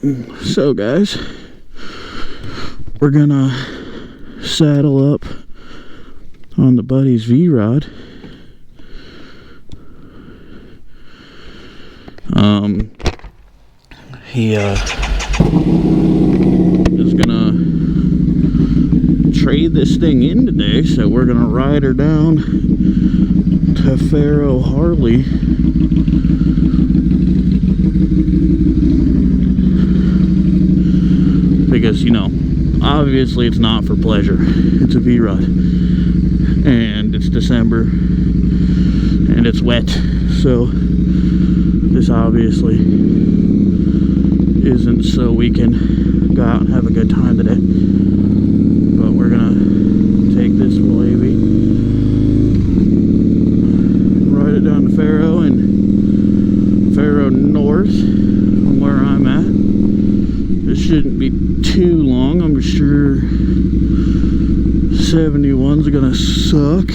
So guys, we're gonna saddle up on the buddy's V-Rod. He is gonna trade this thing in today, so we're gonna ride her down to Faro Harley. Because, you know, obviously it's not for pleasure. It's a V-Rod. And it's December. And it's wet. So, this obviously isn't so we can go out and have a good time today. But we're gonna take this baby, ride it down to Faro and Faro North from where I'm at. It shouldn't be too long. I'm sure 71's gonna suck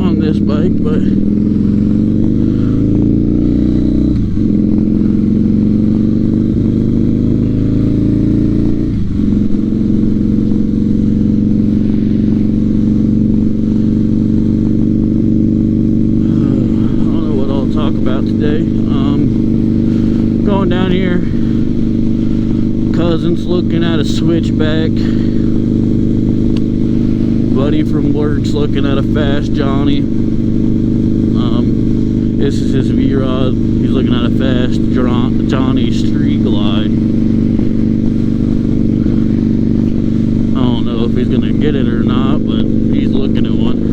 on this bike, but I don't know what I'll talk about today. Going down here, cousin's looking at a switchback, buddy from work's looking at a Fast Johnny. This is his V-Rod. He's looking at a Fast Johnny Street Glide. I don't know if he's gonna get it or not, but he's looking at one.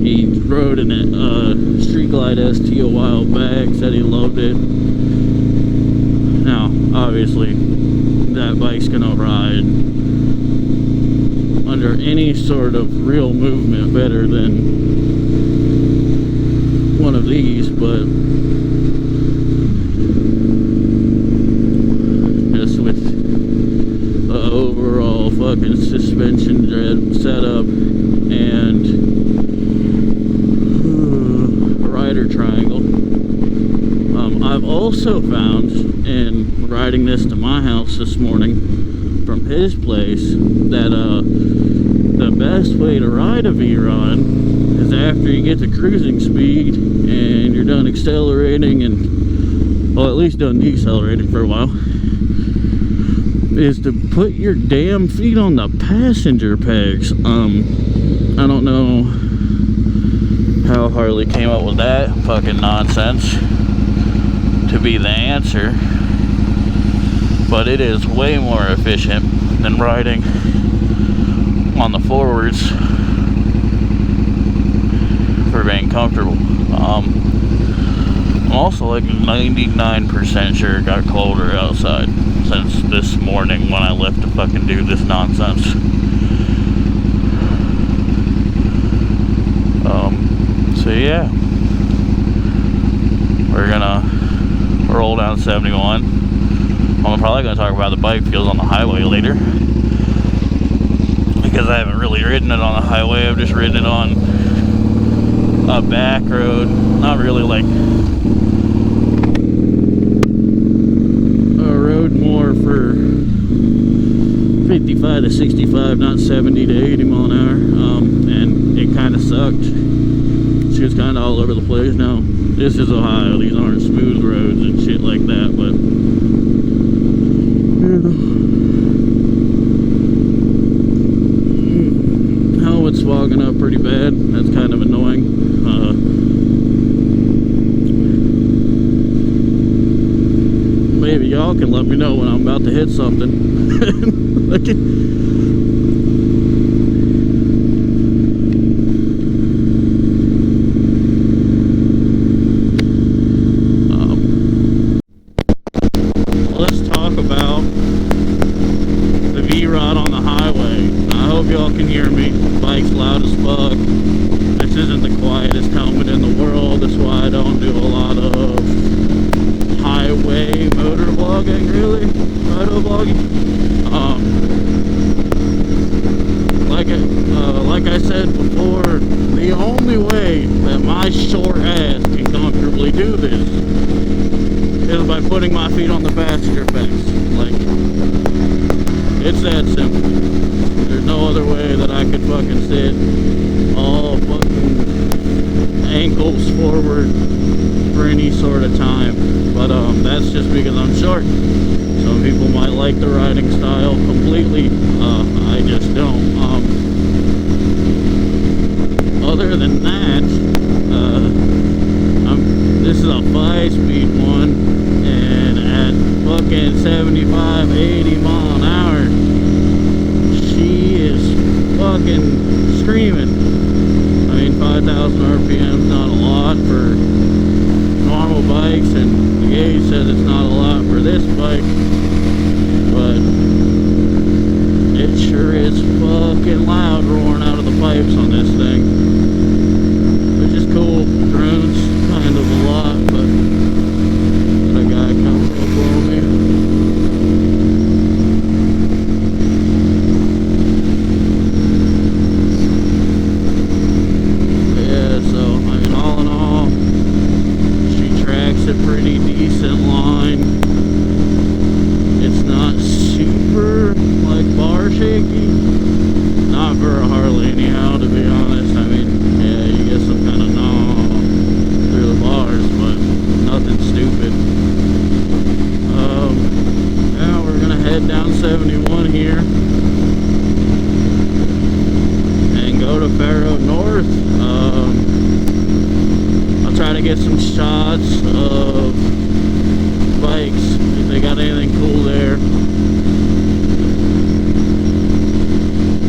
He rode in a Street Glide ST a while back, said he loved it. Now, obviously, that bike's gonna ride under any sort of real movement better than one of these, but just with the overall fucking suspension setup and rider triangle. I've also found in riding this to my house this morning from his place that the best way to ride a V-Rod is after you get to cruising speed and you're done accelerating and, well, at least done decelerating for a while, is to put your damn feet on the passenger pegs. I don't know how Harley came up with that fucking nonsense to be the answer, but it is way more efficient than riding on the forwards for being comfortable. I'm also like 99% sure it got colder outside since this morning when I left to fucking do this nonsense. So yeah, we're gonna roll down 71. I'm probably gonna talk about the bike feels on the highway later, because I haven't really ridden it on the highway. I've just ridden it on a back road, not really like a road more for 55 to 65, not 70 to 80 mile an hour, and it kind of sucked. She was kind of all over the place. Now, this is Ohio. These aren't smooth roads and shit like that, but yeah. Helmet's fogging up pretty bad. That's kind of annoying. Maybe y'all can let me know when I'm about to hit something. Like let's talk about the V-Rod on the highway. I hope y'all can hear me. The bike's loud as fuck. This isn't the quietest helmet in the world. That's why I don't do a lot of highway motor vlogging, really. Moto vlogging. Like I said before, sure the only way that my short ass can comfortably do this is by putting my feet on the passenger fence. Like, it's that simple. There's no other way that I could fucking sit all fucking ankles forward for any sort of time. But that's just because I'm short. Some people might like the riding style completely. I just don't. Other than that, this is a 5-speed one, and at fucking 75, 80 mile an hour, she is fucking screaming. I mean, 5,000 RPM is not a lot for normal bikes, and the gauge says it's not a lot for this bike, but it sure is fucking loud roaring out of the pipes on this thing, which is cool. Drones kind of a lot, but got a guy coming up on me. But yeah, so I mean, all in all, she tracks a pretty decent line. It's not super like bar shaky, not for a Harley anyhow, to be honest. I mean, yeah, you get some kind of gnaw through the bars, but nothing stupid. Now we're gonna head down 71 here and go to Faro North. I'll try to get some shots of bikes if they got anything cool there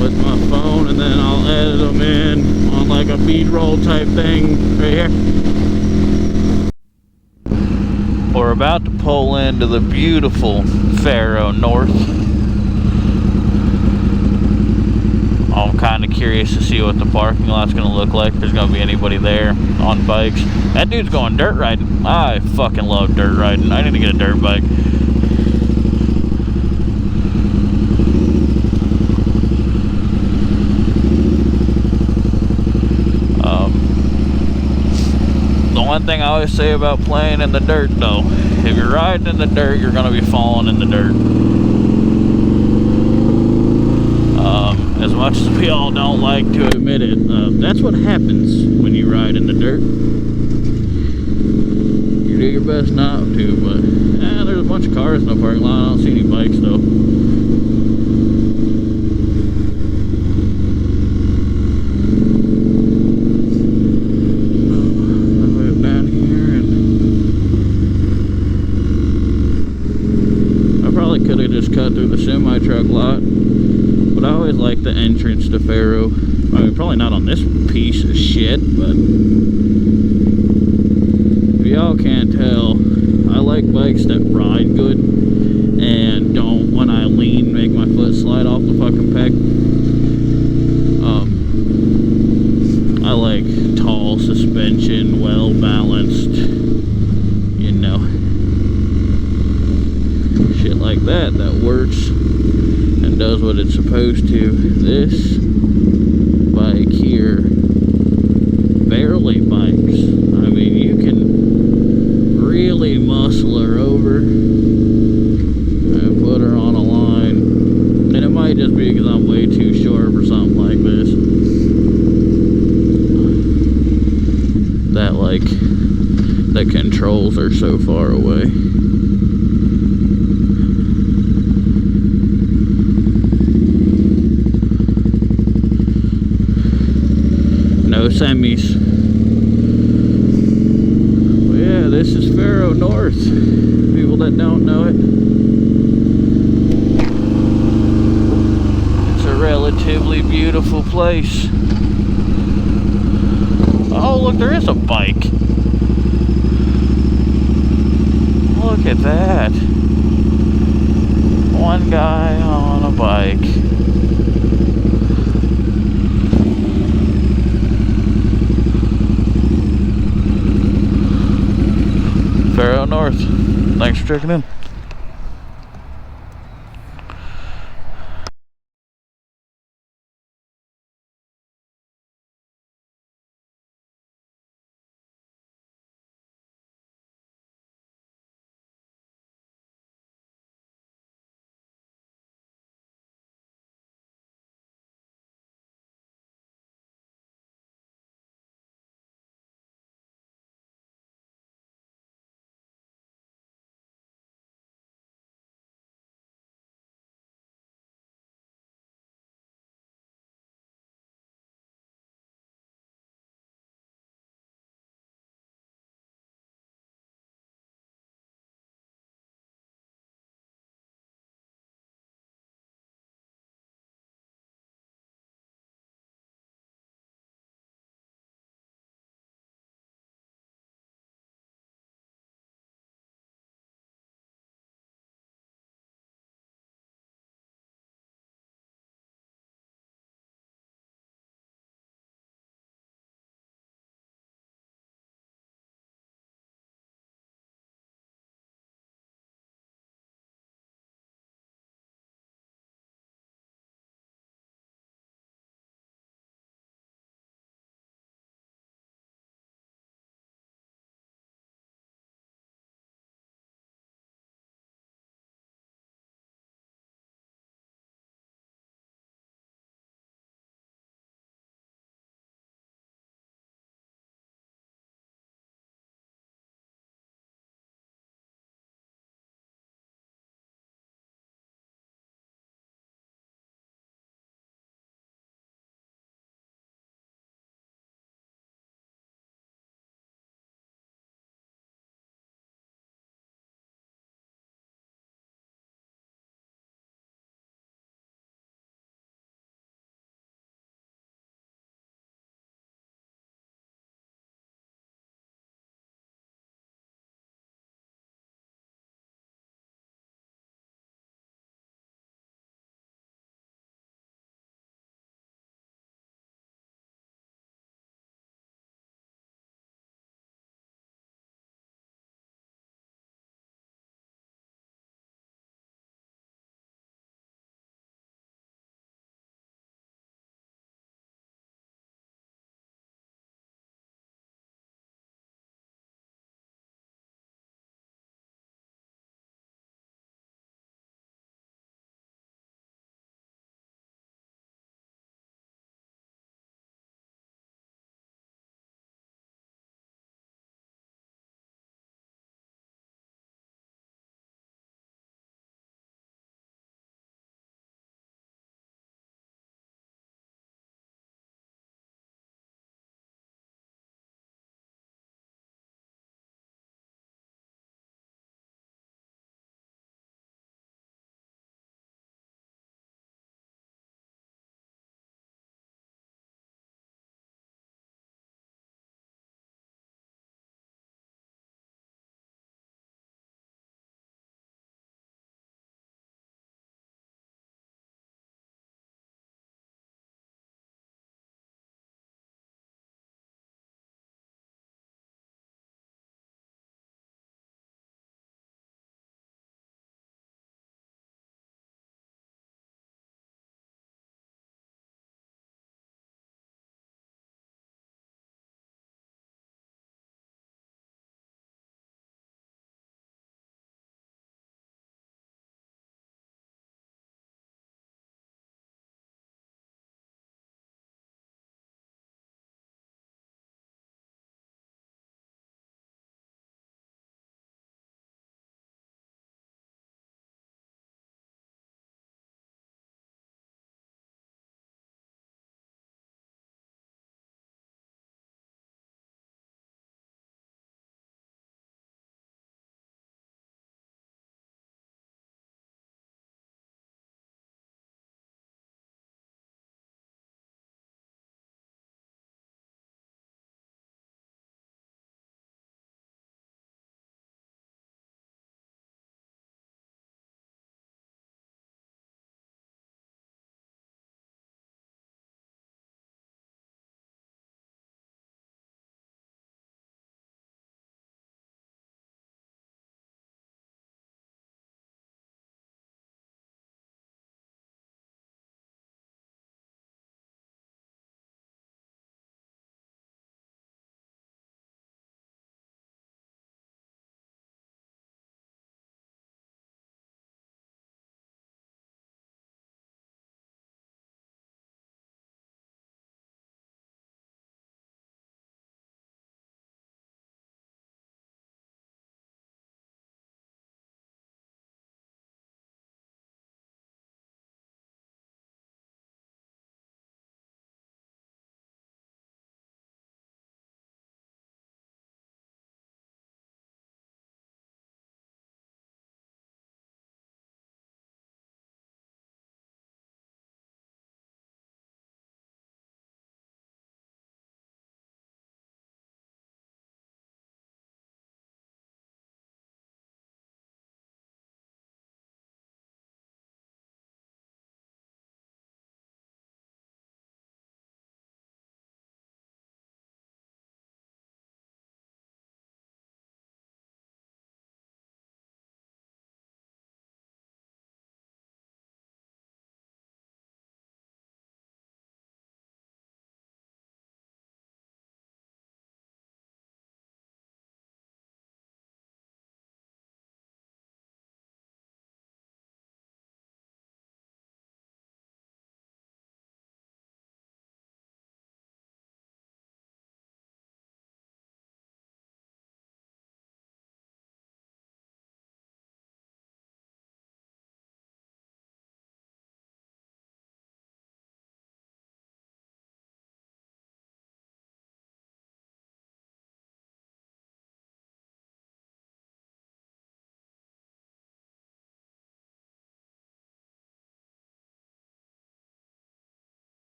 with my phone, and then I'll edit them in on like a bead roll type thing right here. We're about to pull into the beautiful Faro North. I'm kind of curious to see what the parking lot's going to look like. If there's going to be anybody there on bikes. That dude's going dirt riding. I fucking love dirt riding. I need to get a dirt bike. The one thing I always say about playing in the dirt, though, if you're riding in the dirt, you're going to be falling in the dirt. As much as we all don't like to admit it, that's what happens when you ride in the dirt. You do your best not to, but there's a bunch of cars in the parking lot. I don't see any bikes though. I'll move down here, and I probably could have just cut through the semi-truck lot. I always like the entrance to Faro. I mean, probably not on this piece of shit, but if y'all can't tell, I like bikes that ride good and don't, when I lean, make my foot slide off the fucking peg. I like tall suspension, well balanced, you know, shit like that works and does what it's supposed to. This bike here barely bikes. I mean, you can really muscle her over and put her on a line, and it might just be because I'm way too short for something like this, that like the controls are so far away. No semis. Well, yeah, this is Faro North. People that don't know it. It's a relatively beautiful place. Oh, look, there is a bike. Look at that. One guy on a bike. Faro North. Thanks for checking in.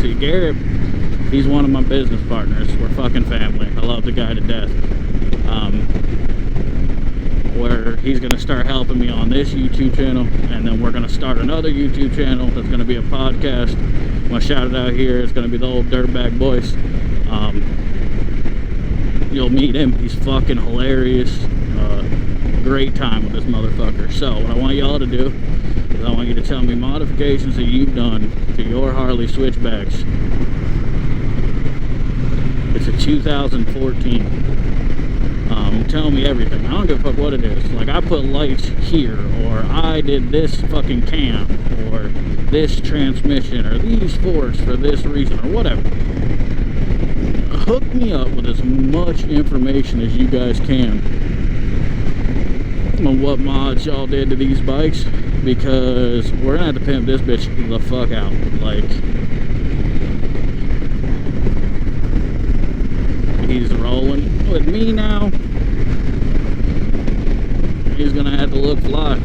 See, Garrett, he's one of my business partners. We're fucking family. I love the guy to death. Where he's going to start helping me on this YouTube channel, and then we're going to start another YouTube channel that's going to be a podcast. I'm going to shout it out here. It's going to be the Old Dirtbag Boys. You'll meet him. He's fucking hilarious. Great time with this motherfucker. So what I want y'all to do is I want you to tell me modifications that you've done to your Harley switchbacks. It's a 2014. Tell me everything. I don't give a fuck what it is. Like, I put lights here, or I did this fucking cam, or this transmission, or these forks for this reason, or whatever. Hook me up with as much information as you guys can on what mods y'all did to these bikes, because we're gonna have to pimp this bitch the fuck out. Like, he's rolling with me now. He's gonna have to look fly.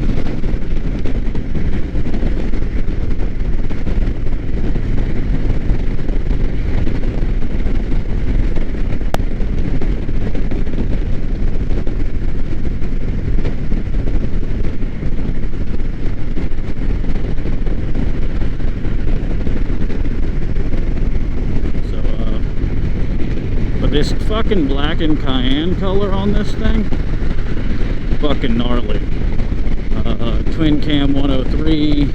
But this fucking black and cayenne color on this thing, fucking gnarly. Twin cam 103,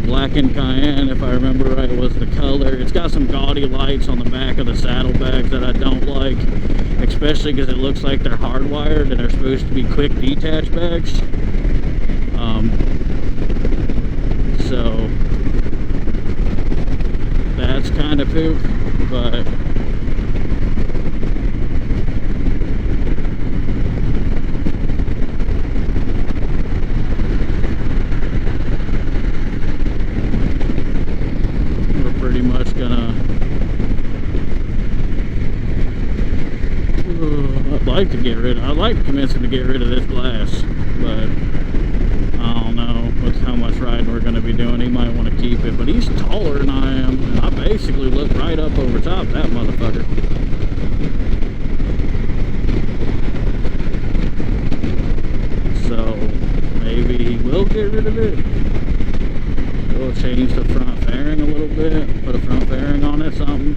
black and cayenne, if I remember right, was the color. It's got some gaudy lights on the back of the saddlebags that I don't like, especially because it looks like they're hardwired and they're supposed to be quick detach bags. So that's kind of poop, but pretty much gonna I'd like to convince him to get rid of this glass, but I don't know with how much riding we're gonna be doing. He might want to keep it, but he's taller than I am, and I basically look right up over top of that motherfucker. So maybe he will get rid of it. We'll change the front fairing a little bit, put a front fairing on it, something.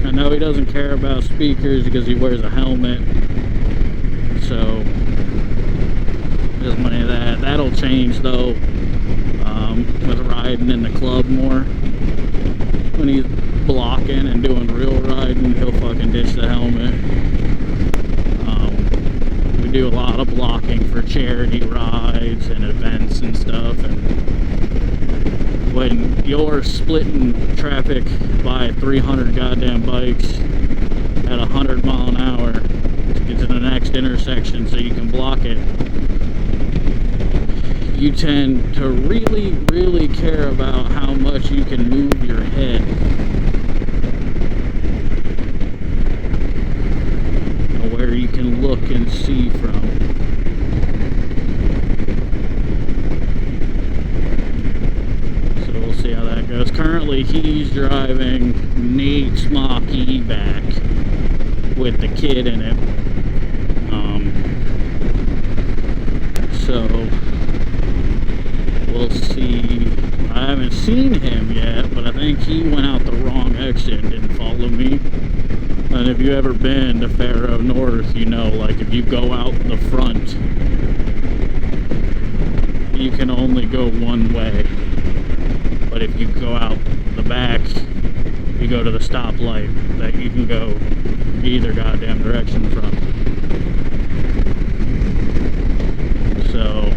I know he doesn't care about speakers because he wears a helmet, so there's money of that. That'll change though. With riding in the club more, when he's blocking and doing real riding, he'll fucking ditch the helmet. We do a lot of blocking for charity rides and events and stuff, and when you're splitting traffic by 300 goddamn bikes at 100 mile an hour to get to the next intersection so you can block it, you tend to really care about how much you can move your head. Where you can look and see from. So we'll see how that goes. Currently he's driving Nate's Mach-E back with the kid in it. So we'll see. I haven't seen him yet, but I think he went out the wrong exit and didn't follow me. And if you ever been to Faro North, you know, like if you go out the front, you can only go one way. But if you go out the back, you go to the stoplight that you can go either goddamn direction from. So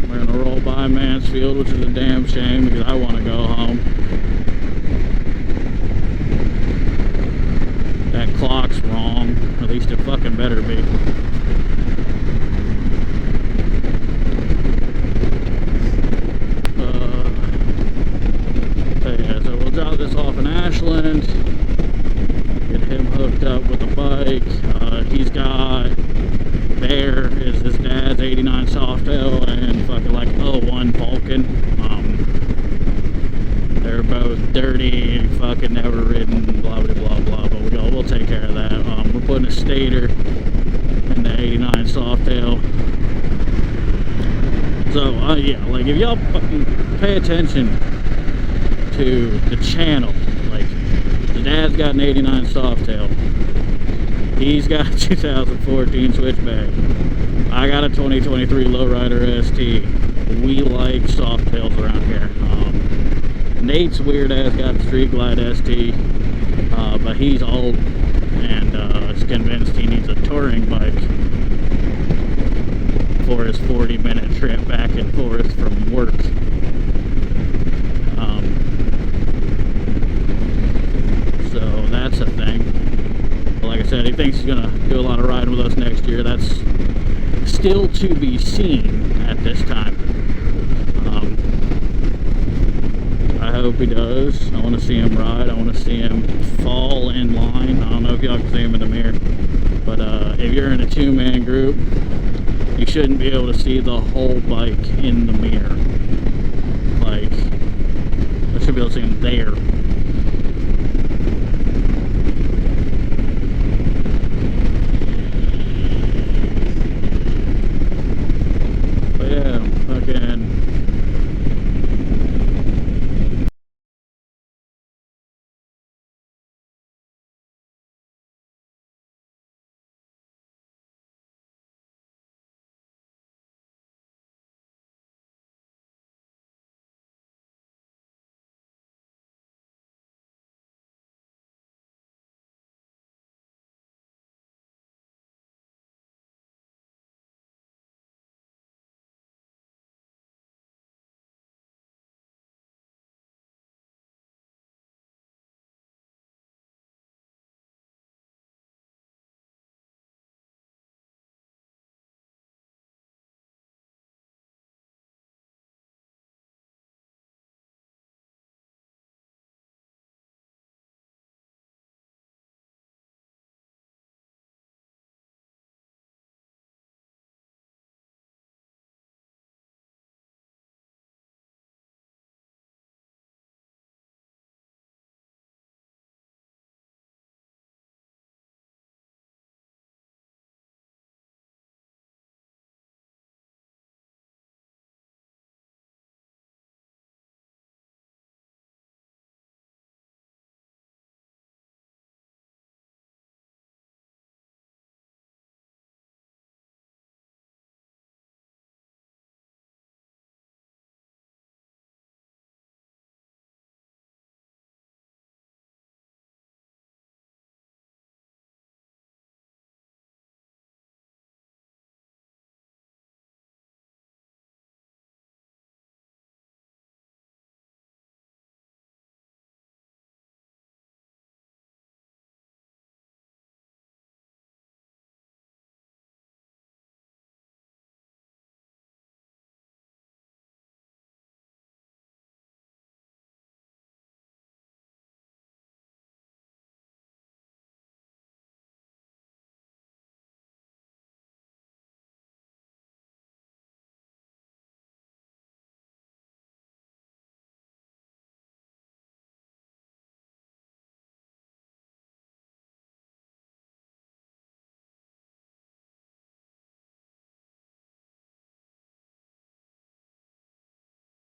we're gonna roll by Mansfield, which is a damn shame because I want to go home. That clock's wrong, or at least it fucking better be. dirty, fucking never ridden, blah blah blah blah. But we'll take care of that. We're putting a stator in the '89 Softail. So yeah, like if y'all fucking pay attention to the channel, like the dad's got an '89 Softail. He's got a 2014 Switchback. I got a 2023 Lowrider ST. We like Softails around here. Nate's weird ass got the Street Glide ST, but he's old and is convinced he needs a touring bike for his 40-minute trip back and forth from work. So that's a thing. But like I said, he thinks he's gonna do a lot of riding with us next year. That's still to be seen at this time. I hope he does. I want to see him ride. I want to see him fall in line. I don't know if y'all can see him in the mirror, but if you're in a two-man group, you shouldn't be able to see the whole bike in the mirror. Like, I should be able to see him there.